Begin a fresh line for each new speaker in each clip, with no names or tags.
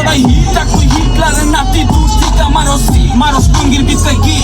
ছড়াই হিট তুই হিটলারের নাতি দূর থেকে মারস টুঙ্গির ভিতরে কি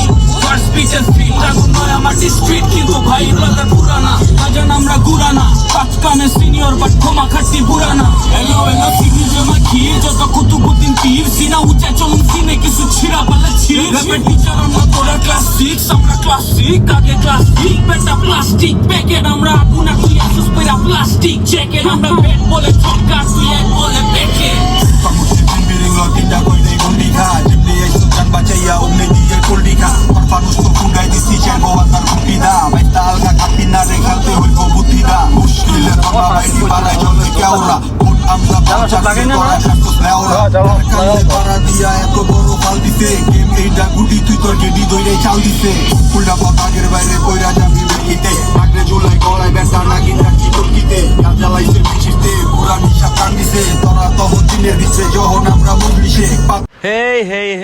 ফার্স্ট পিচের ফিট আগুন নয় আমার স্ট্রিট কিন্তু ভাই ব্রাদার পুরানা আজান আমরা গুরানা কাজ কামে সিনিয়র বাট ক্ষমা খাটি পুরানা এলো সিগনি জমা খির যত কুতুবুদ্দিন পীর সিনা উঁচা চলুন সিনে কিছু ছিড়া পালে ছিড় র্যাপের টিচার আমরা তোরা ক্লাস 6 আমরা ক্লাস 6 আগে ক্লাস 6 বেটা প্লাস্টিক প্যাকেট আমরা আগুন তুই আসুস পেরা প্লাস্টিক জ্যাকেট আমরা পেট বলে চক্কা তুই এক বলে packet
Pamusin bimbering lo tindak koy day gundika Jibli ay sultan bacaya umne diye kuldika Parfanus to kungay di si chergo atar kumpida Baita alga kapina regalte hoy go butida Mushkile baba baiti para jole kyaura Kut amra baucha se tora kastos leura Karkale para dia eto boro fal dise Game eida gudi tuই তোর গেডি দইরে চাল দিছে উল্টা পতাগের বাইরে কইরা যাবি বেকিতে আগরে জুলাই গলায় বেটা নাগি নাকি টকিতে কাল জ্বালাইছে মিছিতে পুরা নিশা টান দিছে তোরা তো হতিনের দিছে যখন আমরা মুগলিশে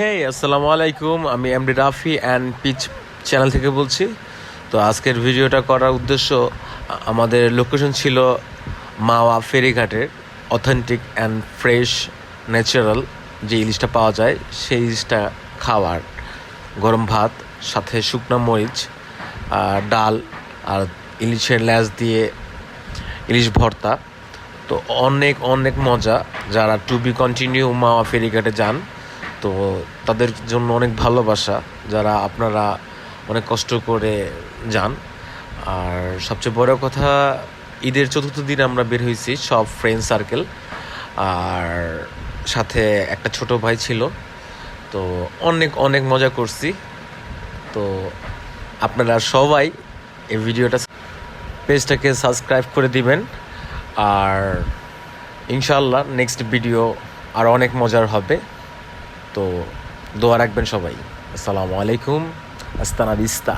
হেই আসসালামু আলাইকুম। আমি MD Rafi and pitch channel থেকে বলছি। তো আজকের ভিডিওটা করার উদ্দেশ্য, আমাদের লোকেশন ছিল মাওয়া ফেরিঘাটের অথেন্টিক অ্যান্ড ফ্রেশ ন্যাচারাল যে ইলিশটা পাওয়া যায় সেই ইলিশটা খাওয়ার, গরম ভাত সাথে শুকনো মরিচ ডাল আর ইলিশের ল্যাজ দিয়ে ইলিশ ভর্তা। তো অনেক মজা। যারা টু বি কন্টিনিউ মাওয়া ফেরিঘাটে যান তো তাদের জন্য অনেক ভালোবাসা, যারা আপনারা অনেক কষ্ট করে যান। আর সবচেয়ে বড় কথা, ঈদের চতুর্থ দিন আমরা বের হয়েছি সব ফ্রেন্ড সার্কেল, আর সাথে একটা ছোট ভাই ছিল। তো অনেক মজা করছি। তো আপনারা সবাই এই ভিডিওটা পেজটাকে সাবস্ক্রাইব করে দিবেন, আর ইনশাআল্লাহ নেক্সট ভিডিও আর অনেক মজার হবে। তো দোয়া রাখবেন সবাই। আসসালামু আলাইকুম, আস্তানা বিস্তা।